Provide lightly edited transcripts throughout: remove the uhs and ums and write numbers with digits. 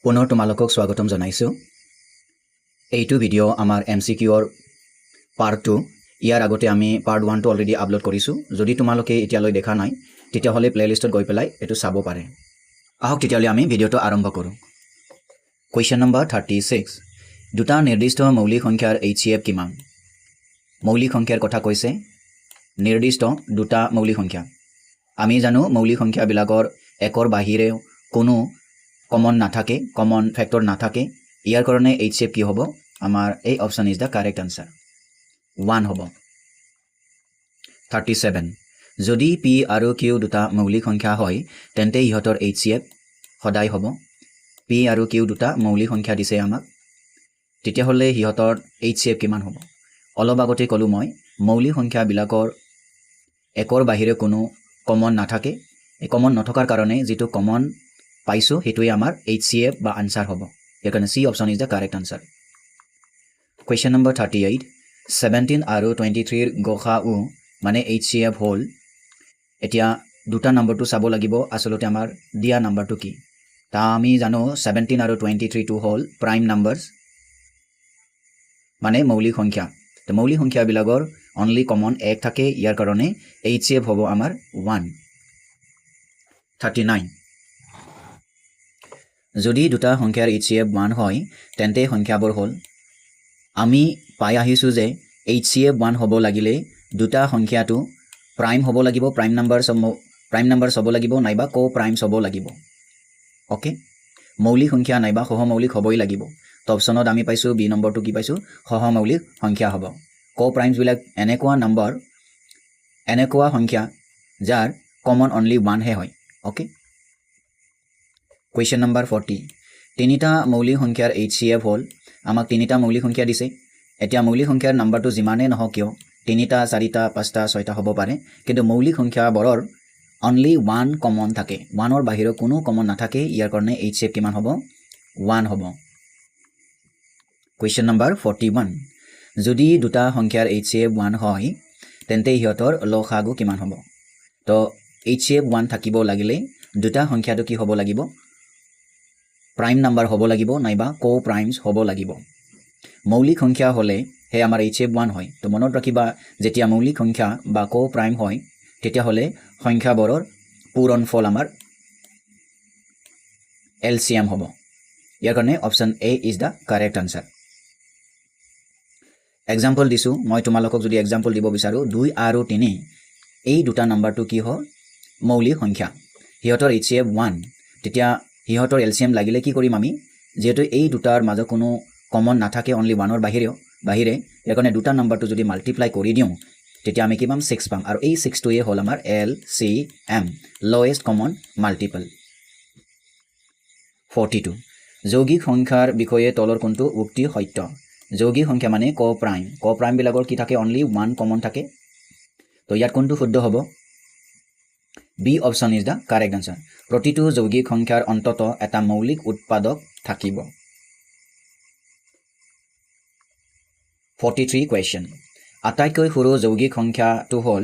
পুনৰ তোমালোকক স্বাগতম জনাইছোঁ। এইটো ভিডিঅ' আমাৰ MCQৰ পাৰ্ট 2। ইয়াৰ আগতে আমি পাৰ্ট 1টো অলৰেডি আপলোড কৰিছোঁ। যদি তোমালোকে এতিয়ালৈ দেখা নাই তেতিয়াহ'লে প্লেলিষ্টত গৈ পেলাই এইটো চাব পাৰে। আহক তেতিয়াহ'লে আমি ভিডিঅ'টো আৰম্ভ কৰোঁ। Question number 36। দুটা নিৰ্দিষ্ট মৌলিক সংখ্যাৰ HCF কিমান? মৌলিক সংখ্যাৰ কথা কৈছে। নিৰ্দিষ্ট দুটা মৌলিক সংখ্যা। আমি জানো মৌলিক সংখ্যাবিলাকৰ একৰ বাহিৰে কোনো কমন নাথাকে, কমন ফেক্টৰ নাথাকে। ইয়াৰ কাৰণে HCF কি হ'ব? আমাৰ এই option is the correct answer, 1 হ'ব। 37। যদি P আৰু Q দুটা মৌলিক সংখ্যা হয় তেন্তে ইহঁতৰ HCF সদায় হ'ব। P আৰু Q দুটা মৌলিক সংখ্যা দিছে আমাক, তেতিয়াহ'লে সিহঁতৰ HCF কিমান হ'ব? অলপ আগতে ক'লোঁ মই, মৌলিক সংখ্যাবিলাকৰ একৰ বাহিৰে কোনো কমন নাথাকে। এই কমন নথকাৰ কাৰণে যিটো কমন পাইছোঁ সেইটোৱে আমাৰ HCF বা আনচাৰ হ'ব। সেইকাৰণে C option is the correct answer. Question number 38। 17 আৰু 23ৰ গসাউ মানে HCF হ'ল। এতিয়া দুটা নম্বৰটো চাব লাগিব, আচলতে আমাৰ দিয়া নম্বৰটো কি। তা আমি জানো 17 আৰু 23টো হ'ল প্ৰাইম নাম্বাৰছ, মানে মৌলিক সংখ্যা। তো মৌলিক সংখ্যাবিলাকৰ অনলি কমন 1 থাকে, ইয়াৰ কাৰণে HCF হ'ব আমাৰ 1। 39। যদি দুটা সংখ্যাৰ HCF 1 হয় তেন্তে সংখ্যাবোৰ হ'ল, আমি পাই আহিছোঁ যে HCF 1 হ'ব লাগিলে দুটা সংখ্যাটো প্ৰাইম হ'ব লাগিব, প্ৰাইম নাম্বাৰ হ'ব লাগিব, নাইবা কো প্ৰাইম হ'ব লাগিব। অ'কে, মৌলিক সংখ্যা নাইবা সহমৌলিক হ'বই লাগিব। তো অপশ্যনত আমি পাইছোঁ বি নম্বৰটো কি পাইছোঁ? সহমৌলিক সংখ্যা হ'ব। কো প্ৰাইমছবিলাক এনেকুৱা সংখ্যা যাৰ কমন অনলি 1হে হয়। অ'কে। Question number 40। তিনিটা মৌলিক সংখ্যাৰ HCF হ'ল, আমাক তিনিটা মৌলিক সংখ্যা দিছে। এতিয়া মৌলিক সংখ্যাৰ নাম্বাৰটো যিমানেই নহওক কিয় 3টা 4টা 5টা 6টা হ'ব পাৰে, কিন্তু মৌলিক সংখ্যাবোৰৰ অনলি 1 কমন থাকে, 1ৰ বাহিৰে কোনো কমন নাথাকে। ইয়াৰ কাৰণে HCF কিমান হ'ব? 1 হ'ব। Question number 41। যদি দুটা সংখ্যাৰ HCF 1 হয় তেন্তে সিহঁতৰ লসাগু কিমান হ'ব? তো HCF 1 থাকিব লাগিলে দুটা সংখ্যাটো কি হ'ব লাগিব? প্ৰাইম নাম্বাৰ হ'ব লাগিব, নাইবা কো প্ৰাইমছ হ'ব লাগিব। মৌলিক সংখ্যা হ'লে হে আমাৰ HCF 1 হয়। তো মনত ৰাখিবা, যেতিয়া মৌলিক সংখ্যা বা কো প্ৰাইম হয় তেতিয়াহ'লে সংখ্যাবোৰৰ পূৰণফল আমাৰ LCM হ'ব। ইয়াৰ কাৰণে option A is the correct answer. Example দিছোঁ, মই তোমালোকক যদি এক্সাম্পল দিব বিচাৰোঁ, 2 আৰু 3 এই দুটা নাম্বাৰটো কি হয়? মৌলিক সংখ্যা। সিহঁতৰ HCF 1, তেতিয়া সিহঁতৰ LCM লাগিলে কি কৰিম আমি? যিহেতু এই দুটাৰ মাজত কোনো কমন নাথাকে, অনলি 1ৰ বাহিৰে, ইয়াৰ কাৰণে দুটা নাম্বাৰটো যদি মাল্টিপ্লাই কৰি দিওঁ তেতিয়া আমি কি পাম? 6 পাম। আৰু এই 6টোৱে হ'ল আমাৰ LCM, লৱেষ্ট কমন মাল্টিপল। 42। যৌগিক সংখ্যাৰ বিষয়ে তলৰ কোনটো উক্তি সত্য? যৌগিক সংখ্যা মানে কো প্ৰাইমবিলাকৰ কি থাকে? অনলি 1 কমন থাকে। তো ইয়াত কোনটো শুদ্ধ হ'ব? B option is the correct answer. প্ৰতিটো যৌগিক সংখ্যাৰ অন্তত এটা মৌলিক উৎপাদক থাকিব। 43 কুৱেশ্যন। আটাইতকৈ সৰু যৌগিক সংখ্যাটো হ'ল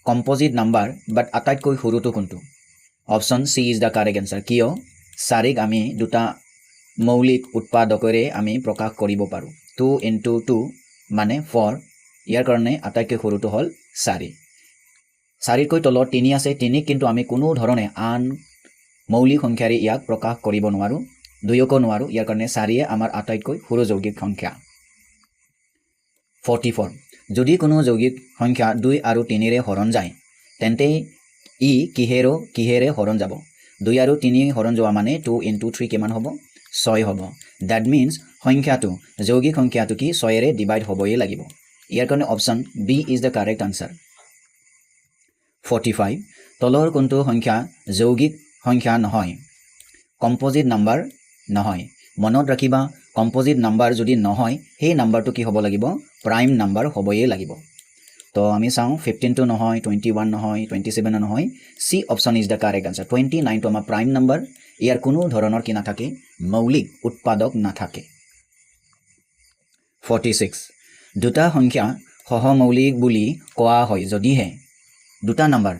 কম্পজিট নাম্বাৰ, বাট আটাইতকৈ সৰুটো কোনটো? Option C is the correct answer. কিয়? 4ক আমি দুটা মৌলিক উৎপাদকেৰে আমি প্ৰকাশ কৰিব পাৰোঁ। 2 × 2 মানে 4। ইয়াৰ কাৰণে আটাইতকৈ সৰুটো হ'ল 4। 4তকৈ তলত 3 আছে, 3ক কিন্তু আমি কোনো ধৰণে আন মৌলিক সংখ্যাৰে ইয়াক প্ৰকাশ কৰিব নোৱাৰোঁ, 2কো নোৱাৰোঁ। ইয়াৰ কাৰণে 4য়ে আমাৰ আটাইতকৈ সৰু যৌগিক সংখ্যা। 44। যদি কোনো যৌগিক সংখ্যা 2 আৰু 3ৰে হৰণ যায় তেন্তে ই কিহেৰে হৰণ যাব? 2 আৰু 3 হৰণ যোৱা মানে 2 × 3 কিমান হ'ব? 6 হ'ব। দ্যাট মিনছ যৌগিক সংখ্যাটো কি 6ৰে ডিভাইড হ'বই লাগিব। ইয়াৰ কাৰণে option B is the correct answer. 45। তলৰ কোনটো সংখ্যা যৌগিক সংখ্যা নহয়? কম্পজিট নাম্বাৰ নহয়। মনত ৰাখিবা, কম্পজিট নাম্বাৰ যদি নহয় সেই নাম্বাৰটো কি হ'ব লাগিব? প্ৰাইম নাম্বাৰ হ'বই লাগিব। তো আমি চাওঁ, 15টো নহয়, 21 নহয়, 27 নহয়। C option is the correct answer. 29টো আমাৰ প্ৰাইম নাম্বাৰ। ইয়াৰ কোনো ধৰণৰ কি নাথাকে? মৌলিক উৎপাদক নাথাকে। 46। দুটা সংখ্যা সহমৌলিক বুলি কোৱা হয় যদিহে দুটা নাম্বাৰ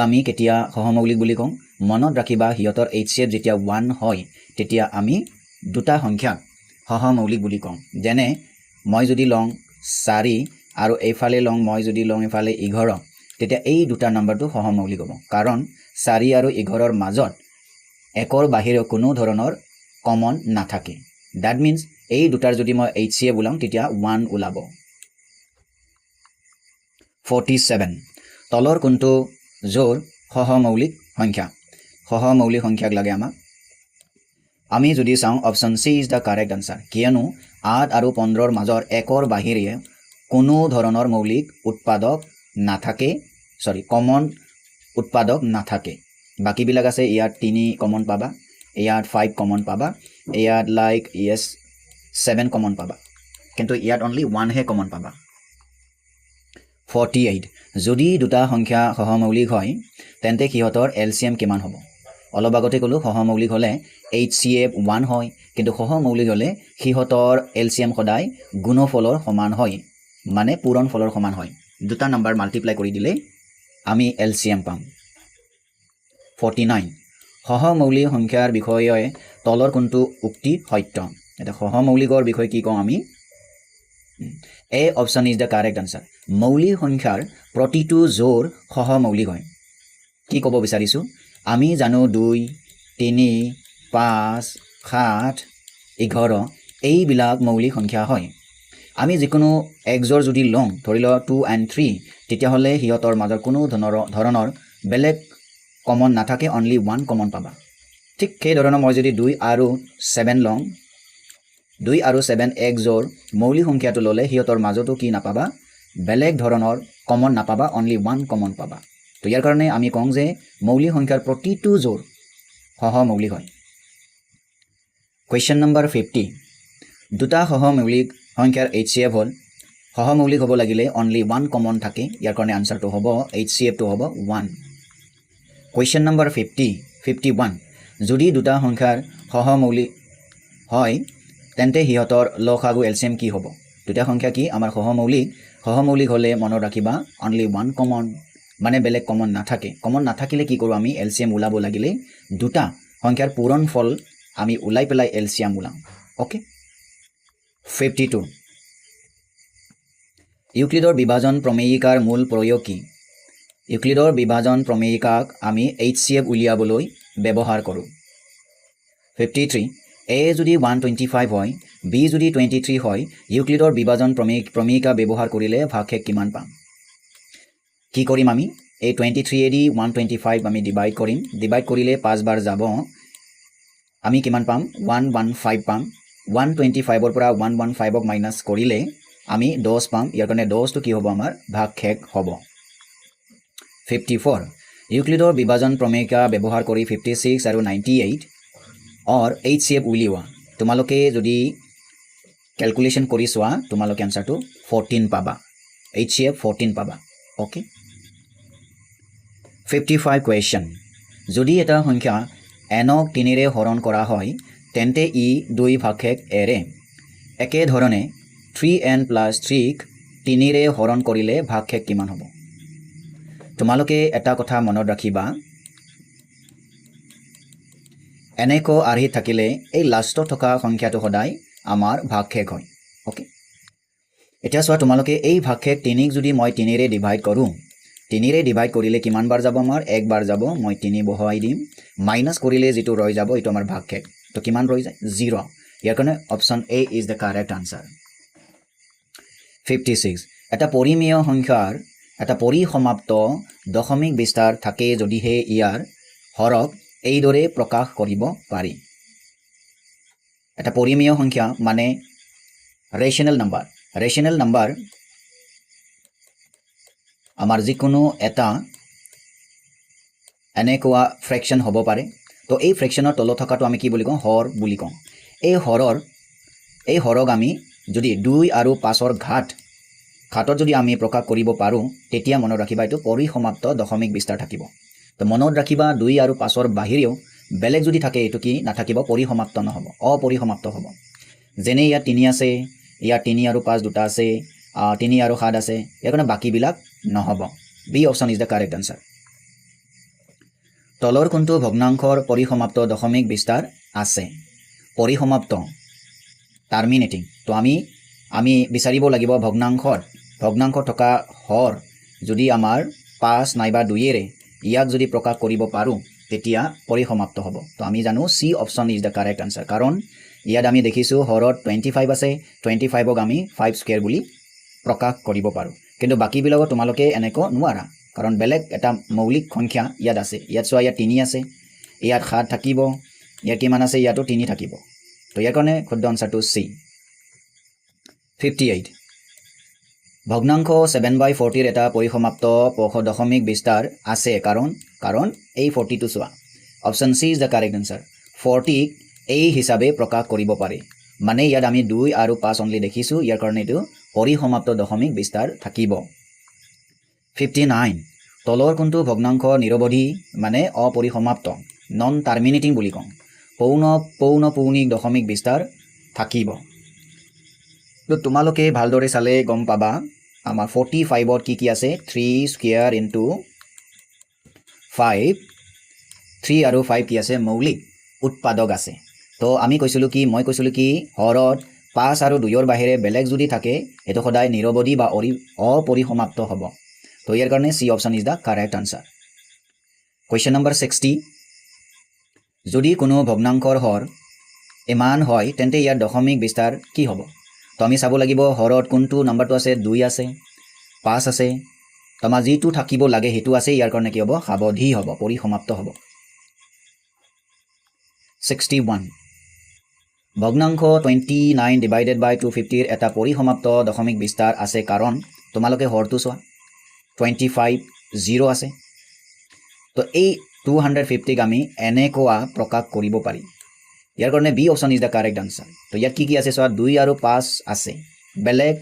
আমি কেতিয়া সহমৌলিক বুলি কওঁ? মনত ৰাখিবা সিহঁতৰ HCF যেতিয়া 1 হয় তেতিয়া আমি দুটা সংখ্যাক সহমৌলিক বুলি কওঁ যেনে মই যদি লওঁ 4 আৰু এইফালে লওঁ মই যদি লওঁ এইফালে 11 তেতিয়া এই দুটা নম্বৰটো সহমৌলিক হ'ব কাৰণ 4 আৰু 11ৰ মাজত একৰ বাহিৰে কোনো ধৰণৰ কমন নাথাকে দ্যাট মিন্স এই দুটাৰ যদি মই HCF ওলাওঁ তেতিয়া 1 ওলাব 47 তলৰ কোনটো জোৰ সহমৌলিক সংখ্যাক লাগে আমাক আমি যদি চাওঁ option C is the correct answer কিয়নো 8 আৰু 15ৰ মাজৰ একৰ বাহিৰে কোনো ধৰণৰ মৌলিক উৎপাদক নাথাকে কমন উৎপাদক নাথাকে বাকিবিলাক আছে ইয়াত 3 কমন পাবা ইয়াত 5 কমন পাবা ইয়াত লাইক 7 কমন পাবা কিন্তু ইয়াত অনলি 1 হে কমন পাবা 48 যদি দুটা সংখ্যা সহমৌলিক হয় তেন্তে সিহঁতৰ LCM কিমান হ'ব অলপ আগতে ক'লো সহমৌলিক হ'লে HCF 1 হয় কিন্তু সহমৌলিক হ'লে সিহঁতৰ LCM সদায় গুণফলৰ সমান হয় মানে পূৰণফলৰ সমান হয় দুটা নম্বৰ মাল্টিপ্লাই কৰি দিলে আমি LCM পাম 49 সহমৌলিক সংখ্যাৰ বিষয়ে তলৰ কোনটো উক্তি সত্য এটা সহমৌলিকৰ বিষয়ে কি কওঁ আমি A option is the correct answer মৌলিক সংখ্যাৰ প্ৰতিটো জোৰ সহমৌলিক হয় কি ক'ব বিচাৰিছো আমি জানো 2 3 5 7 11 এইবিলাক মৌলিক সংখ্যা হয় আমি যিকোনো এক জোৰ যদি লওঁ ধৰি লওঁ 2 and 3 তেতিয়াহ'লে সিহঁতৰ মাজৰ কোনো ধৰণৰ বেলেগ কমন নাথাকে অনলি 1 কমন পাবা ঠিক সেই ধৰণৰ মই যদি 2 আৰু 7 লওঁ 2 আৰু 7 এক জোৰ মৌলিক সংখ্যাটো ল'লে সিহঁতৰ মাজতো কি নাপাবা বেলেগ ধৰণৰ কমন নাপাবা অনলি 1 কমন পাবা তো ইয়াৰ কাৰণে আমি কওঁ যে মৌলিক সংখ্যাৰ প্ৰতিটো জোৰ সহমৌলিক হয় কুৱেশ্যন নম্বৰ 50 দুটা সহমৌলিক সংখ্যাৰ HCF হ'ল সহমৌলিক হ'ব লাগিলে অনলি 1 কমন থাকে ইয়াৰ কাৰণে আনসাৰটো হ'ব HCF টো হ'ব 1 কুৱেশ্যন নম্বৰ 51 যদি দুটা সংখ্যাৰ সহমৌলিক হয় তেন্তে সিহঁতৰ লসাগু LCM কি হ'ব দুটা সংখ্যা কি আমাৰ সহমৌলিক হ'লে মনত ৰাখিবা অনলি 1 কমন মানে বেলেগ কমন নাথাকিলে কি কৰোঁ আমি LCM ওলাব লাগিলে দুটা সংখ্যাৰ পূৰণফল আমি ওলাই পেলাই LCM ওলাম ওকে 52 ইউক্লিডৰ বিভাজন প্ৰমেয়িকাৰ মূল প্ৰয়োগ কি ইউক্লিডৰ বিভাজন প্ৰমেয়িকাক আমি HCF উলিয়াবলৈ ব্যৱহাৰ কৰোঁ 53 A যদি 125 হয় B যদি 23 হয় ইউক্লিডৰ বিভাজন প্ৰমেয়িকা ব্যৱহাৰ কৰিলে ভাগশেষ কিমান পাম কি কৰিম আমি এই 23 এদি 125 আমি ডিভাইড কৰিলে 5 বাৰ যাব আমি কিমান পাম 115 পাম 125 ৰ পৰা 115ক মাইনাস কৰিলে আমি 10 পাম ইয়াৰ কাৰণে 10 টো কি হ'ব আমাৰ ভাগশেষ হ'ব 54 ইউক্লিডৰ বিভাজন প্ৰমেয়িকা ব্যৱহাৰ কৰি 56 আৰু 98 और HCF উলিওৱা তোমালোকে যদি ক্যালকুলেশন কৰি চোৱা তোমালোকে আনসাৰটো 14 পাবা HCF 14 পাবা ওকে 55 কোৱেশ্চন যদি এটা সংখ্যা nক 3 ৰে হৰণ কৰা হয় তেন্তে ই 2 ভাগশেষ এৰে একে ধৰণে 3n + 3ক 3 ৰে হৰণ কৰিলে ভাগশেষ কিমান হ'ব তোমালোকে এটা কথা মনত ৰাখিবা এনেকো আৰহি থাকিলে এই লাষ্টত থকা সংখ্যাটো সদায় আমাৰ ভাগশেষ হয় ওকে এটা চোৱা তোমালোকে এই ভাগশেষ 3ক যদি মই 3 ৰে ডিভাইড কৰোঁ 3 ৰে ডিভাইড কৰিলে কিমান বাৰ যাব আমাৰ এক বাৰ যাব মই 3 বহাই দিম মাইনাস কৰিলে যেটো ৰৈ যাব এটো আমাৰ ভাগশেষ তো কিমান ৰৈ যায় 0 ইয়াৰ কাৰণে option A is the correct answer 56 এটা পৰিমেয় সংখ্যাৰ এটা পৰিসমাপ্ত দশমিক বিস্তাৰ থাকে যদিহে ইয়াৰ হৰক এইদৰে প্ৰকাশ কৰিব পাৰি এটা পৰিমেয় সংখ্যা মানে ৰেশনাল নাম্বাৰ আমাৰ যিকোনো এটা এনেকুৱা ফ্ৰেকশন হ'ব পাৰে তো এই ফ্ৰেকশনৰ তলত থকাটো আমি কি বুলি কওঁ হৰ বুলি কওঁ এই হৰক আমি যদি 2 আৰু 5ৰ ঘাটত যদি আমি প্ৰকাশ কৰিব পাৰো তেতিয়া মনত ৰাখিবা এটো পৰিসমাপ্ত দশমিক বিস্তাৰ থাকিব তো মনত ৰাখিবা 2 আৰু 5ৰ বাহিৰেও বেলেগ যদি থাকে এটো কি নাথাকিব পৰিসমাপ্ত নহব অপৰিসমাপ্ত হ'ব যেনে ইয়াত 3 আছে ইয়াত 3 আৰু 5 দুটা আছে 3 আৰু 7 আছে ইয়াৰ কাৰণে বাকি বিলাক নহব B option is the correct answer তলৰ কোনটো ভগ্নাংশৰ পৰিসমাপ্ত দশমিক বিস্তাৰ আছে পৰিসমাপ্ত টাৰ্মিনেটিং তো আমি বিচাৰিব লাগিব ভগ্নাংশ থকা হৰ যদি আমাৰ 5 নাইবা 2ৰে ইয়াক যদি প্ৰকাশ কৰিব পাৰোঁ তেতিয়া পৰিসমাপ্ত হ'ব তো আমি জানো C option is the correct answer কাৰণ ইয়াত আমি দেখিছোঁ হৰত 25 আছে 25ক আমি 5 স্কয়াৰ বুলি প্ৰকাশ কৰিব পাৰোঁ কিন্তু বাকিবিলাকত তোমালোকে এনেকৈ নোৱাৰা কাৰণ বেলেগ এটা মৌলিক সংখ্যা ইয়াত আছে ইয়াত চোৱা ইয়াত 3 আছে ইয়াত 7 থাকিব ইয়াত কিমান আছে ইয়াতো 3 থাকিব তো ইয়াৰ কাৰণে শুদ্ধ আনসাৰটো সি 58 ভগ্নাংশ 7/40 এটা পৰিসমাপ্ত দশমিক বিস্তাৰ আছে কাৰণ এই 40 টো চোৱা option C is the correct answer 40 এই হিচাপে প্ৰকাশ কৰিব পাৰে মানে ইয়াত আমি 2 আৰু 5 অনলি দেখিছোঁ ইয়াৰ কাৰণে এইটো পৰিসমাপ্ত দশমিক বিস্তাৰ থাকিব 59 তলৰ কোনটো ভগ্নাংশ নিৰৱধি মানে অপৰিসমাপ্ত নন টাৰ্মিনেটিং বুলি কওঁ পৌনঃপুনিক দশমিক বিস্তাৰ থাকিব তো তোমালোকে ভালদৰে চালে গম পাবা আমাৰ 45ত কি আছে 3 স্কয়াৰ ইনটু 5 3 আৰু 5 কি আছে মৌলিক উৎপাদক আছে তো মই কৈছিলোঁ কি হৰত 5 আৰু 2ৰ বাহিৰে বেলেগ যদি থাকে এটো সদায় নিৰৱধি বা অপৰিসমাপ্ত হ'ব তো ইয়াৰ কাৰণে C option is the correct answer question number 60 যদি কোনো ভগ্নাংশৰ হৰ ইমান হয় তেন্তে ইয়াৰ দশমিক বিস্তাৰ কি হ'ব তো আমি চাব লাগিব হৰত কোনটো নাম্বাৰটো আছে 2 আছে 5 আছে তোমাৰ যিটো থাকিব লাগে হেতু আছে ইয়াৰ কাৰণে কি হ'ব সাৱধি হ'ব পৰিসমাপ্ত হ'ব 61 ভগ্নাংশ 29 ডিভাইডেড বাই 250 এটা পৰিসমাপ্ত দশমিক বিস্তাৰ আছে কাৰণ তোমালোকে হৰটো চোৱা 25 0 আছে তো এই 250 ক আমি এনেকুৱা প্ৰকাশ কৰিব পাৰি ইয়াৰ কাৰণে B option is the correct answer তো ইয়াত কি আছে চোৱা 2 আৰু 5 আছে বেলেগ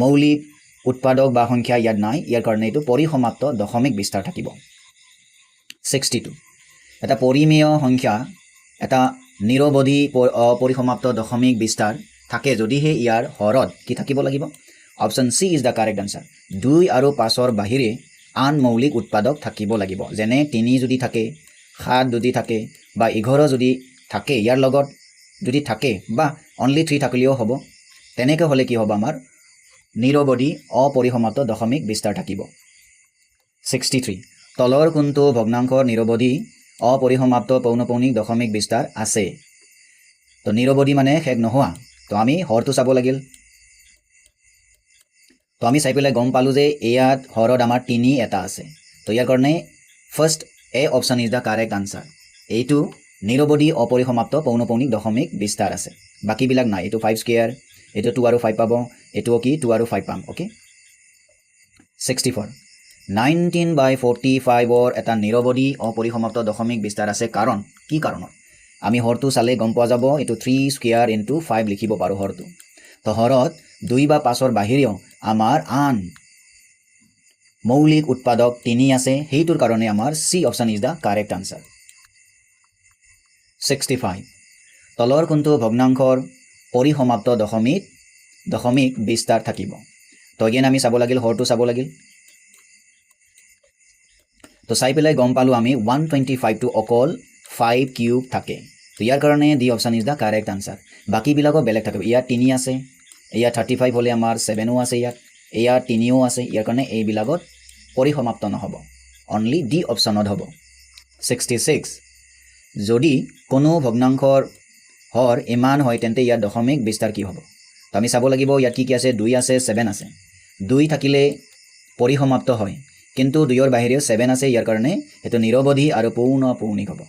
মৌলিক উৎপাদক বা সংখ্যা ইয়াত নাই ইয়াৰ কাৰণে এইটো পৰিসমাপ্ত দশমিক বিস্তাৰ থাকিব 62 এটা পৰিমেয় সংখ্যা এটা নিৰৱধি অপৰিসমাপ্ত দশমিক বিস্তাৰ থাকে যদিহে ইয়াৰ হৰত কি থাকিব লাগিব option C is the correct answer 2 আৰু 5ৰ বাহিৰে আন মৌলিক উৎপাদক থাকিব লাগিব যেনে 3 যদি থাকে 7 যদি থাকে বা 11 যদি থাকে ইয়াৰ লগত যদি থাকে বা অনলি 3 থাকিলেও হ'ব তেনেকৈ হ'লে কি হ'ব আমাৰ নিৰৱধি অপৰিসমাপ্ত দশমিক বিস্তাৰ থাকিব 63 তলৰ কোনটো ভগ্নাংশৰ নিৰৱধি অপৰিসমাপ্ত পৌনঃপুনিক দশমিক বিস্তাৰ আছে তো নিৰৱধি মানে শেষ নোহোৱা তো আমি হৰটো চাব লাগিল তো আমি চাই পেলাই গম পালোঁ যে ইয়াত হৰত আমাৰ 3 এটা আছে তো ইয়াৰ কাৰণে first A option is the correct answer এইটো নিৰৱধি অপৰিসমাপ্ত পৌনঃপুনিক দশমিক বিস্তাৰ আছে বাকিবিলাক নাই এইটো 5 স্কয়াৰ এইটো 2 আৰু 5 পাব এইটো কি 2 আৰু 5 পাম ওকে 64 19/45ৰ এটা নিৰৱধি অপৰিসমাপ্ত দশমিক বিস্তাৰ আছে কাৰণ কি কাৰণত আমি হৰটো চালে গম পোৱা যাব এইটো 3 স্কয়াৰ ইনটু 5 লিখিব পাৰোঁ হৰটো তো হৰত 2 বা 5ৰ বাহিৰেও আমাৰ আন মৌলিক উৎপাদক 3 আছে সেইটোৰ কাৰণে আমাৰ C option is the correct answer 65 তলৰ কোনটো ভগ্নাংশৰ পৰিসমাপ্ত দশমিক বিস্তাৰ থাকিব তো এগেইন আমি চাব লাগিল হৰটো চাব লাগিল তো চাই পেলাই গম পালোঁ আমি 125 টো অকল 5 কিউব থাকে তো ইয়াৰ কাৰণে D option is the correct answer বাকিবিলাকো বেলেগ থাকিব ইয়াত 3 আছে ইয়াত 35 হ'লে আমাৰ 7ও আছে ইয়াত 3ও আছে ইয়াৰ কাৰণে এইবিলাকত পৰিসমাপ্ত নহ'ব অনলি ডি অপশ্যনত হ'ব 66 যদি কোনো ভগ্নাংশৰ হৰ ইমান হয় তেন্তে ইয়াৰ দশমিক বিস্তাৰ কি হ'ব তো আমি চাব লাগিব ইয়াত কি আছে 2 আছে 7 আছে 2 থাকিলে পৰিসমাপ্ত হয় কিন্তু 2ৰ বাহিৰেও 7 আছে ইয়াৰ কাৰণে এটো নিৰৱধি আৰু পৌনঃপুনিক হ'ব